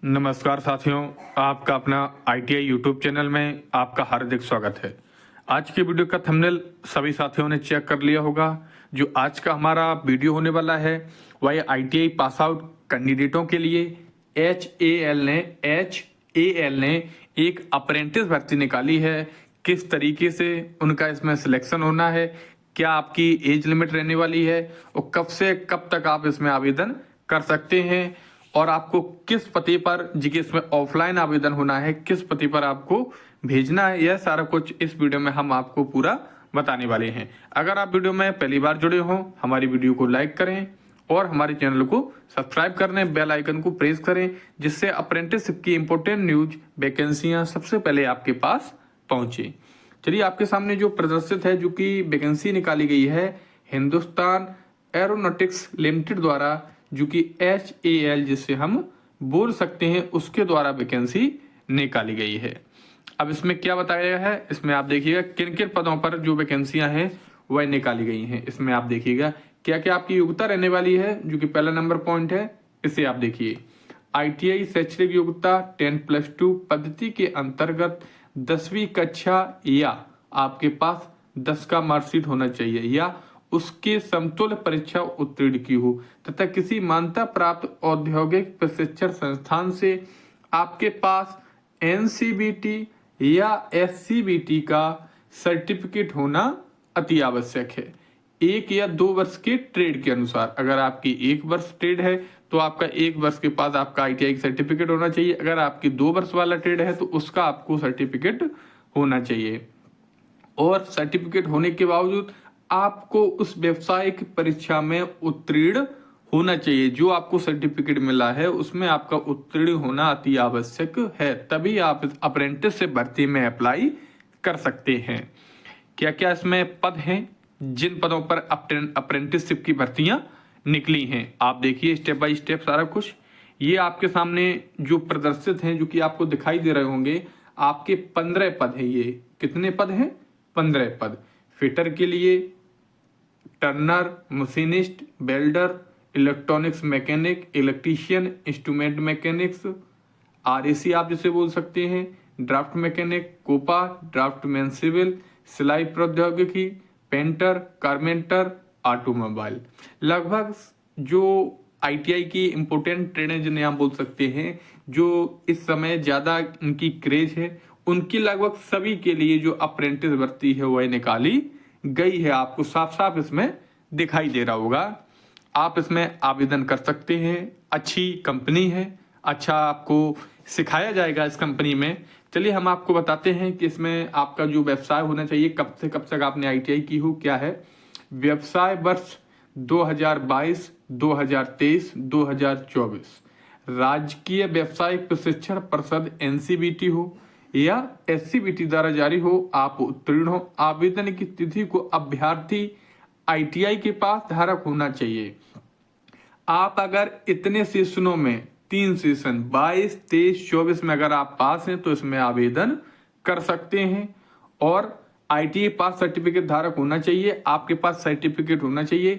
नमस्कार साथियों, आपका अपना ITI यूट्यूब चैनल में आपका हार्दिक स्वागत है। आज की वीडियो का थंबनेल सभी साथियों ने चेक कर लिया होगा। जो आज का हमारा वीडियो होने वाला है वह ITI पास आउट कैंडिडेटों के लिए HAL ने एक अप्रेंटिस भर्ती निकाली है। किस तरीके से उनका इसमें सिलेक्शन होना है, क्या आपकी एज लिमिट रहने वाली है और कब से कब तक आप इसमें आवेदन कर सकते हैं और आपको किस पते पर, जी कि इसमें ऑफलाइन आवेदन होना है, किस पते पर आपको भेजना है, यह सारा कुछ इस वीडियो में हम आपको पूरा बताने वाले हैं। अगर आप वीडियो में पहली बार जुड़े हों, हमारी वीडियो को लाइक करें और हमारे चैनल को सब्सक्राइब करने बेल आइकन को प्रेस करें, जिससे अप्रेंटिसशिप की इंपॉर्टेंट न्यूज, वैकेंसियां सबसे पहले आपके पास पहुंचे। चलिए, आपके सामने जो प्रदर्शित है, जो कि वैकेंसी निकाली गई है हिंदुस्तान एरोनॉटिक्स लिमिटेड द्वारा, जो कि HAL जिसे हम बोल सकते हैं, उसके द्वारा वैकेंसी निकाली गई है। अब इसमें क्या बताया गया है, इसमें आप देखिएगा किन किन पदों पर जो वैकेंसियां हैं वह निकाली गई हैं। इसमें आप देखिएगा क्या क्या आपकी योग्यता रहने वाली है, जो कि पहला नंबर पॉइंट है, इसे आप देखिए। ITI शैक्षणिक योग्यता 10+2 पद्धति के अंतर्गत 10वीं कक्षा या आपके पास 10 का मार्कशीट होना चाहिए या उसके समतुल्य परीक्षा उत्तीर्ण की हो तथा किसी मान्यता प्राप्त औद्योगिक प्रशिक्षण संस्थान से आपके पास NCBT या SCBT का सर्टिफिकेट होना अति आवश्यक है। 1 या 2 वर्ष के ट्रेड के अनुसार, अगर आपकी 1 वर्ष ट्रेड है तो आपका 1 वर्ष के पास आपका ITI सर्टिफिकेट होना चाहिए। अगर आपकी 2 वर्ष वाला ट्रेड है तो उसका आपको सर्टिफिकेट होना चाहिए। और सर्टिफिकेट होने के बावजूद आपको उस व्यावसायिक परीक्षा में उत्तीर्ण होना चाहिए। जो आपको सर्टिफिकेट मिला है उसमें आपका उत्तीर्ण होना अति आवश्यक है, तभी आप इस अप्रेंटिस से भर्ती में अप्लाई कर सकते हैं। क्या क्या इसमें पद हैं, जिन पदों पर अप्रेंटिसशिप की भर्तियां निकली हैं, आप देखिए स्टेप बाय स्टेप सारा कुछ। ये आपके सामने जो प्रदर्शित हैं, जो कि आपको दिखाई दे रहे होंगे, आपके 15 पद हैं। ये कितने पद हैं? 15 पद। फिटर के लिए, turner, machinist, welder, electronics mechanic, electrician, instrument mechanics, RAC आप जिसे बोल सकते हैं, draft mechanic, COPA, draftsman civil, सिलाई प्रौद्योगिकी, पेंटर, कारपेंटर, ऑटोमोबाइल। लगभग जो ITI की इंपोर्टेंट ट्रेडें जिन्हें आप बोल सकते हैं, जो इस समय ज्यादा इनकी क्रेज है, उनकी लगभग सभी के लिए जो अप्रेंटिस भर्ती है वह निकाली गई है। आपको साफ साफ इसमें दिखाई दे रहा होगा। आप इसमें आवेदन कर सकते हैं। अच्छी कंपनी है, अच्छा आपको सिखाया जाएगा इस कंपनी में। चलिए हम आपको बताते हैं कि इसमें आपका जो व्यवसाय होना चाहिए, कब से कब तक आपने ITI की हो, क्या है। व्यवसाय वर्ष 2022, 2023, 2024 राजकीय व्यावसायिक प्रशिक्षण परिषद NCBT हो या SCBT द्वारा जारी हो, आप उत्तीर्ण हो। आवेदन की तिथि को अभ्यर्थी ITI के पास धारक होना चाहिए। आप अगर इतने सेशनों में 3 सेशन 22, 23, 24 में अगर आप पास हैं तो इसमें आवेदन कर सकते हैं। और ITI पास सर्टिफिकेट धारक होना चाहिए, आपके पास सर्टिफिकेट होना चाहिए।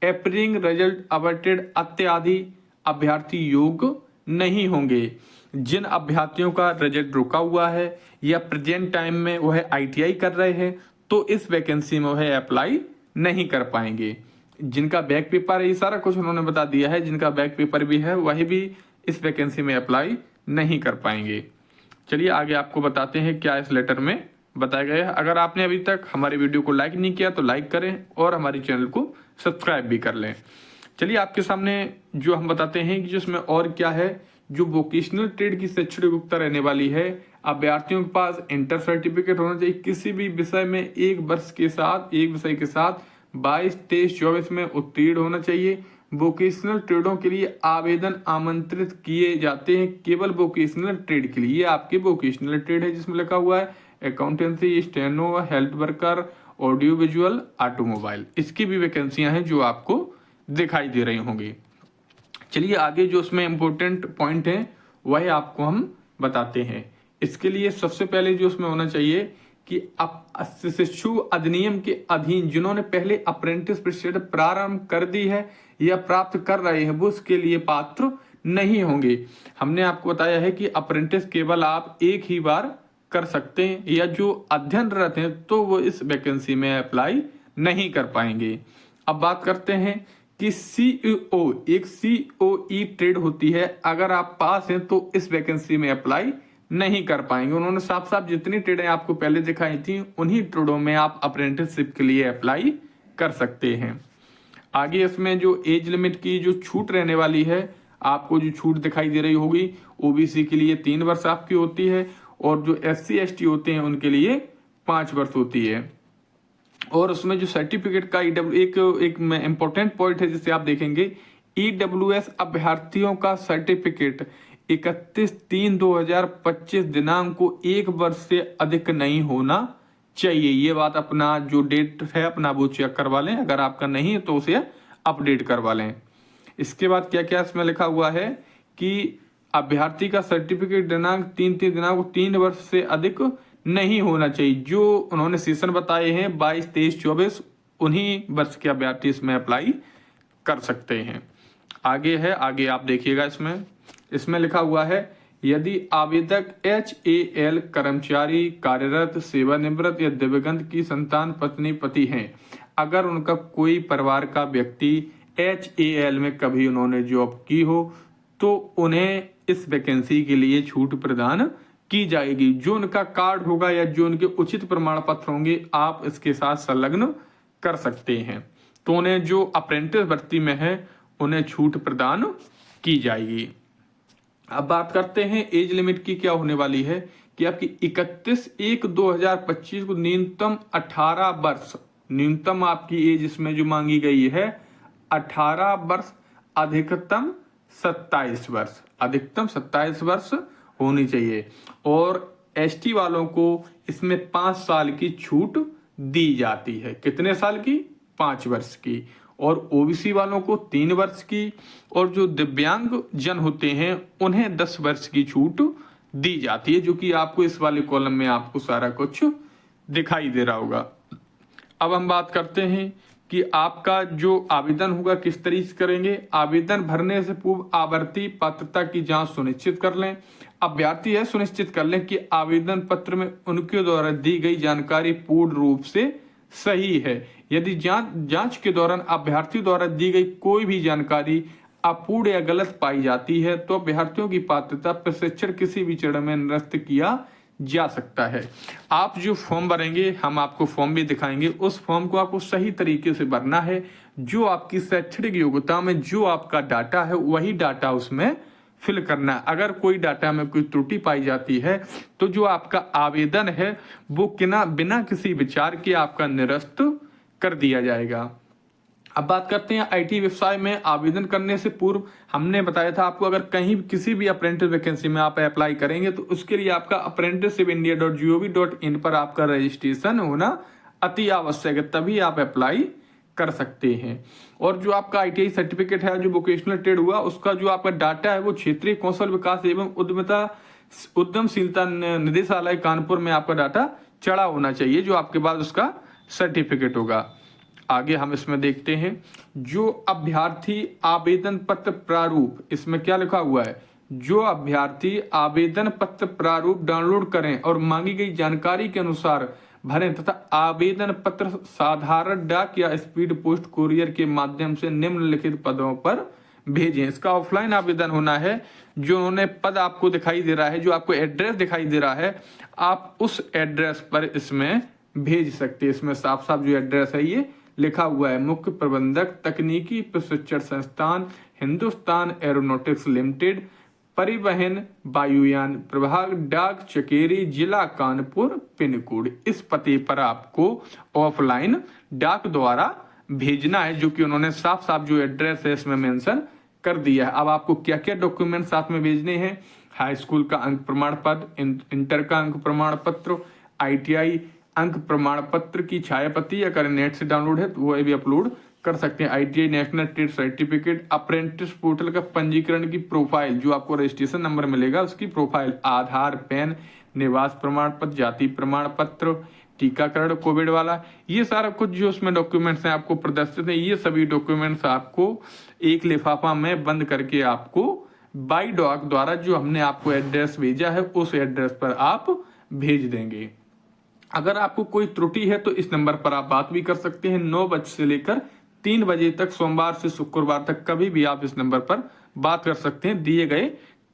अपेयरिंग रिजल्ट अवर्टेड इत्यादि अभ्यर्थी योग्य नहीं होंगे। जिन अभ्यर्थियों का रिजल्ट रुका हुआ है या प्रेजेंट टाइम में वह ITI कर रहे हैं तो इस वैकेंसी में वह अप्लाई नहीं कर पाएंगे। जिनका बैक पेपर है, ये सारा कुछ उन्होंने बता दिया है, जिनका बैक पेपर भी है वही भी इस वैकेंसी में अप्लाई नहीं कर पाएंगे। चलिए आगे आपको बताते हैं क्या इस लेटर में बताया गया है। अगर आपने अभी तक हमारे वीडियो को लाइक नहीं किया तो लाइक करें और हमारे चैनल को सब्सक्राइब भी कर लें। चलिए आपके सामने जो हम बताते हैं कि जिसमें और क्या है। जो वोकेशनल ट्रेड की शैक्षणिक योग्यता रहने वाली है, अभ्यर्थियों के पास इंटर सर्टिफिकेट होना चाहिए। किसी भी विषय में एक विषय के साथ 22, 23, 24 में उत्तीर्ण होना चाहिए। वोकेशनल ट्रेडों के लिए आवेदन आमंत्रित किए जाते हैं, केवल वोकेशनल ट्रेड के लिए। ये आपके वोकेशनल ट्रेड है जिसमें लिखा हुआ है accountancy, steno, health worker, audio visual, automobile. इसकी भी वैकेंसियां हैं जो आपको दिखाई दे रही होंगी। चलिए आगे जो उसमें इंपोर्टेंट पॉइंट है वह आपको हम बताते हैं। इसके लिए सबसे पहले जो उसमें होना चाहिए कि शिशु अधिनियम के अधीन जिन्होंने पहले अप्रेंटिस प्रशिक्षण प्रारंभ कर दी है या प्राप्त कर रहे हैं वो उसके लिए पात्र नहीं होंगे। हमने आपको बताया है कि अप्रेंटिस केवल आप एक ही बार कर सकते हैं, या जो अध्ययनरत हैं तो वो इस वैकेंसी में अप्लाई नहीं कर पाएंगे। अब बात करते हैं कि सीईओ, एक सीओई ट्रेड होती है, अगर आप पास हैं तो इस वैकेंसी में अप्लाई नहीं कर पाएंगे। उन्होंने साफ साफ जितनी ट्रेडें आपको पहले दिखाई थी उन्हीं ट्रेडों में आप अप्रेंटिसशिप के लिए अप्लाई कर सकते हैं। आगे इसमें जो एज लिमिट की जो छूट रहने वाली है, आपको जो छूट दिखाई दे रही होगी, ओबीसी के लिए 3 वर्ष आपकी होती है, और जो SC ST होते हैं उनके लिए 5 वर्ष होती है। और उसमें जो सर्टिफिकेट का एक इंपॉर्टेंट पॉइंट है जिसे आप देखेंगे, EWS अभ्यर्थियों का सर्टिफिकेट 31/3/2025 दिनांक को 1 वर्ष से अधिक नहीं होना चाहिए। ये बात अपना जो डेट है अपना वो चेक करवा लें, अगर आपका नहीं है तो उसे अपडेट करवा लें। इसके बाद क्या क्या इसमें लिखा हुआ है कि अभ्यर्थी का सर्टिफिकेट दिनांक 3 वर्ष से अधिक नहीं होना चाहिए। जो उन्होंने सेशन बताए हैं 22, 23, 24, उन्हीं वर्ष के अभ्यर्थी इसमें अप्लाई कर सकते हैं। आगे है, आगे आप देखिएगा, इसमें लिखा हुआ है, यदि आवेदक HAL कर्मचारी, कार्यरत, सेवानिवृत्त या दिव्यांग की संतान, पत्नी, पति हैं, अगर उनका कोई परिवार का व्यक्ति HAL में कभी उन्होंने जॉब की हो तो उन्हें इस वैकेंसी के लिए छूट प्रदान की जाएगी। जो उनका कार्ड होगा या जो उनके उचित प्रमाण पत्र होंगे आप इसके साथ संलग्न कर सकते हैं, तो उन्हें जो अप्रेंटिस भर्ती में है उन्हें छूट प्रदान की जाएगी। अब बात करते हैं एज लिमिट की क्या होने वाली है कि आपकी 31/1/2025 को न्यूनतम 18 वर्ष, न्यूनतम आपकी एज इसमें जो मांगी गई है 18 वर्ष, अधिकतम 27 वर्ष, अधिकतम 27 वर्ष होनी चाहिए। और ST वालों को इसमें 5 साल की छूट दी जाती है। कितने साल की? 5 वर्ष की। और OBC वालों को 3 वर्ष की, और जो दिव्यांग जन होते हैं उन्हें 10 वर्ष की छूट दी जाती है, जो कि आपको इस वाले कॉलम में आपको सारा कुछ दिखाई दे रहा होगा। अब हम बात करते हैं कि आपका जो आवेदन होगा किस तरीके से करेंगे। आवेदन भरने से पूर्व आवर्ती पात्रता की जांच सुनिश्चित कर लें। अभ्यर्थी यह सुनिश्चित कर लें कि आवेदन पत्र में उनके द्वारा दी गई जानकारी पूर्ण रूप से सही है। यदि जांच के दौरान अभ्यर्थी द्वारा दी गई कोई भी जानकारी अपूर्ण या गलत पाई जाती है तो अभ्यर्थियों की पात्रता प्रशिक्षण किसी भी चरण में निरस्त किया जा सकता है। आप जो फॉर्म भरेंगे, हम आपको फॉर्म भी दिखाएंगे, उस फॉर्म को आपको सही तरीके से भरना है। जो आपकी शैक्षणिक योग्यता में जो आपका डाटा है वही डाटा उसमें फिल करना है। अगर कोई डाटा में कोई त्रुटि पाई जाती है तो जो आपका आवेदन है वो बिना किसी विचार के आपका निरस्त कर दिया जाएगा। अब बात करते हैं IT व्यवसाय में आवेदन करने से पूर्व। हमने बताया था आपको, अगर कहीं किसी भी अप्रेंटिस वैकेंसी में आप अप्लाई करेंगे तो उसके लिए आपका apprenticeshipindia.gov.in पर आपका रजिस्ट्रेशन होना अति आवश्यक है, तभी आप अप्लाई कर सकते हैं। और जो आपका ITI सर्टिफिकेट है, जो वोकेशनल ट्रेड हुआ, उसका जो आपका डाटा है वो क्षेत्रीय कौशल विकास एवं उद्यमशीलता निदेशालय कानपुर में आपका डाटा चढ़ा होना चाहिए, जो आपके पास उसका सर्टिफिकेट होगा। आगे हम इसमें देखते हैं जो अभ्यर्थी आवेदन पत्र प्रारूप, इसमें क्या लिखा हुआ है, जो अभ्यर्थी आवेदन पत्र प्रारूप डाउनलोड करें और मांगी गई जानकारी के अनुसार भरें तथा आवेदन पत्र साधारण डाक या स्पीड पोस्ट कुरियर के माध्यम से निम्नलिखित पदों पर भेजें। इसका ऑफलाइन आवेदन होना है। जो उन्होंने पद आपको दिखाई दे रहा है, जो आपको एड्रेस दिखाई दे रहा है, आप उस एड्रेस पर इसमें भेज सकते हैं। इसमें साफ साफ जो एड्रेस है ये लिखा हुआ है, मुख्य प्रबंधक तकनीकी प्रशिक्षण संस्थान हिंदुस्तान एरोनॉटिक्स लिमिटेड, परिवहन वायुयान प्रभाग, डाक चकेरी, जिला कानपुर, पिन कोड। इस पते पर आपको ऑफलाइन डाक द्वारा भेजना है, जो कि उन्होंने साफ साफ जो एड्रेस है इसमें मेंशन कर दिया है। अब आपको क्या क्या डॉक्यूमेंट साथ में भेजने हैं, हाई स्कूल का अंक प्रमाण पत्र, इंटर का अंक प्रमाण पत्र, ITI अंक प्रमाण पत्र की छायाप्रति, अगर नेट से डाउनलोड है तो वो भी अपलोड कर सकते हैं। ITI national trade certificate, apprentice portal का पंजीकरण की प्रोफाइल, जो आपको रजिस्ट्रेशन नंबर मिलेगा उसकी प्रोफाइल, आधार, पैन, निवास प्रमाण पत्र, जाति प्रमाण पत्र, टीकाकरण कोविड वाला, ये सारा कुछ जो उसमें डॉक्यूमेंट्स हैं आपको प्रदर्शित है। ये सभी डॉक्यूमेंट्स आपको एक लिफाफा में बंद करके आपको बाई डाक द्वारा जो हमने आपको एड्रेस भेजा है उस एड्रेस पर आप भेज देंगे। अगर आपको कोई त्रुटि है तो इस नंबर पर आप बात भी कर सकते हैं। 9 बजे से लेकर 3 बजे तक सोमवार से शुक्रवार तक कभी भी आप इस नंबर पर बात कर सकते हैं दिए गए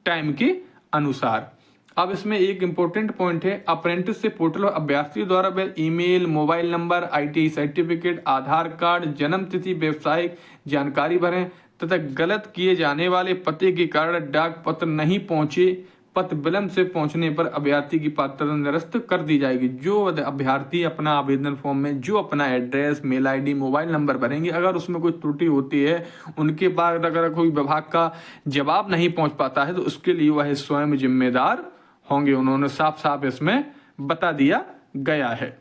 टाइम के अनुसार। अब इसमें एक इंपॉर्टेंट पॉइंट है, अप्रेंटिस से पोर्टल और अभ्यर्थियों द्वारा email, mobile number, ITI certificate, Aadhaar card, जन्म तिथि, व्यवसायिक जानकारी भरें तथा गलत किए जाने वाले पते के कारण डाक पत्र नहीं पहुंचे, पत्र विलंब से पहुंचने पर अभ्यर्थी की पात्रता निरस्त कर दी जाएगी। जो अभ्यर्थी अपना आवेदन फॉर्म में जो अपना address, mail ID, mobile number भरेंगे, अगर उसमें कोई त्रुटि होती है, उनके पास अगर कोई विभाग का जवाब नहीं पहुंच पाता है तो उसके लिए वह स्वयं जिम्मेदार होंगे। उन्होंने साफ साफ इसमें बता दिया गया है।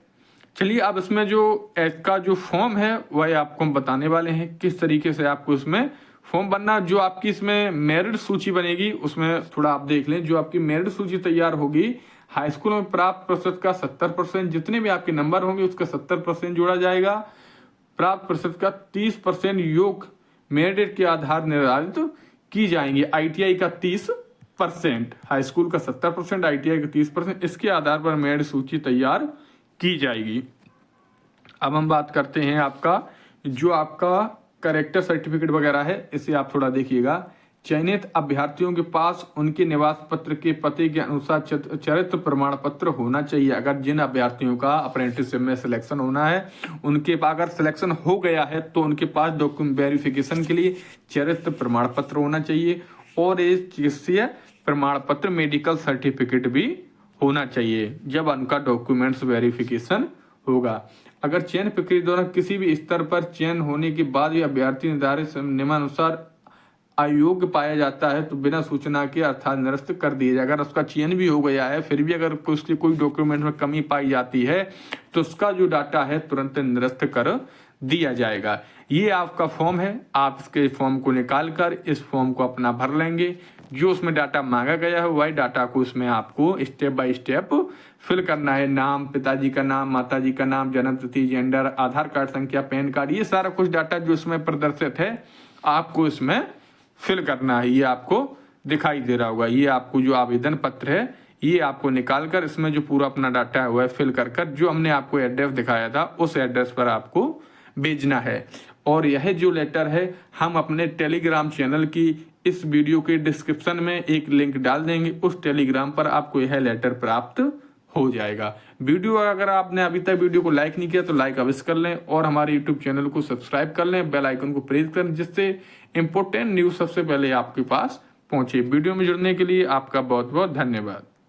चलिए अब इसमें जो इसका जो फॉर्म है वह आपको हम बताने वाले हैं किस तरीके से आपको इसमें फॉर्म बनना। जो आपकी इसमें मेरिट सूची बनेगी उसमें थोड़ा आप देख लें। जो आपकी मेरिट सूची तैयार होगी, हाई स्कूल में प्राप्त प्रतिशत का 70%, जितने भी आपके नंबर होंगे उसका 70% जोड़ा जाएगा। प्राप्त प्रतिशत का 30% योग मेरिट के आधार निर्धारित की जाएंगी। आईटीआई का 30%, हाई स्कूल का 70%, आईटीआई का 30%, इसके आधार पर मेरिट सूची तैयार की जाएगी। अब हम बात करते हैं आपका जो आपका करेक्टर सर्टिफिकेट वगैरह है, इसे आप थोड़ा देखिएगा। चयनित अभ्यर्थियों के पास उनके निवास पत्र के पते के अनुसार चरित्र प्रमाण पत्र होना चाहिए। अगर जिन अभ्यर्थियों का अप्रेंटिसशिप में सिलेक्शन होना है, उनके पास अगर सिलेक्शन हो गया है तो उनके पास डॉक्यूमेंट वेरिफिकेशन के लिए चरित्र प्रमाण पत्र होना चाहिए और एक चिकित्सीय प्रमाण पत्र, मेडिकल सर्टिफिकेट भी होना चाहिए जब उनका डॉक्यूमेंट्स वेरिफिकेशन होगा। अगर चयन प्रक्रिया दौरान किसी भी स्तर पर चयन होने के बाद भी अभ्यर्थी निर्धारित नियमानुसार अयोग्य पाया जाता है तो बिना सूचना के अर्थात निरस्त कर दिया जाएगा। अगर उसका चयन भी हो गया है फिर भी अगर उसके कोई डॉक्यूमेंट में कमी पाई जाती है तो उसका जो डाटा है तुरंत निरस्त कर दिया जाएगा। ये आपका फॉर्म है, आप इसके फॉर्म को निकाल कर इस फॉर्म को अपना भर लेंगे। जो उसमें डाटा मांगा गया है वही डाटा को उसमें आपको स्टेप बाय स्टेप फिल करना है। नाम, पिताजी का नाम, माताजी का नाम, जन्म तिथि, जेंडर, आधार कार्ड संख्या, पैन कार्ड, ये सारा कुछ डाटा जो इसमें प्रदर्शित है आपको इसमें फिल करना है। ये आपको दिखाई दे रहा होगा। ये आपको जो आवेदन पत्र है ये आपको निकाल कर इसमें जो पूरा अपना डाटा है वह फिल कर जो हमने आपको एड्रेस दिखाया था उस एड्रेस पर आपको भेजना है। और यह जो लेटर है हम अपने टेलीग्राम चैनल की इस वीडियो के डिस्क्रिप्शन में एक लिंक डाल देंगे, उस टेलीग्राम पर आपको यह लेटर प्राप्त हो जाएगा। वीडियो अगर आपने अभी तक वीडियो को लाइक नहीं किया तो लाइक अवश्य कर लें और हमारे यूट्यूब चैनल को सब्सक्राइब कर लें, बेल आइकन को प्रेस करें जिससे इंपॉर्टेंट न्यूज सबसे पहले आपके पास पहुंचे। वीडियो में जुड़ने के लिए आपका बहुत बहुत धन्यवाद।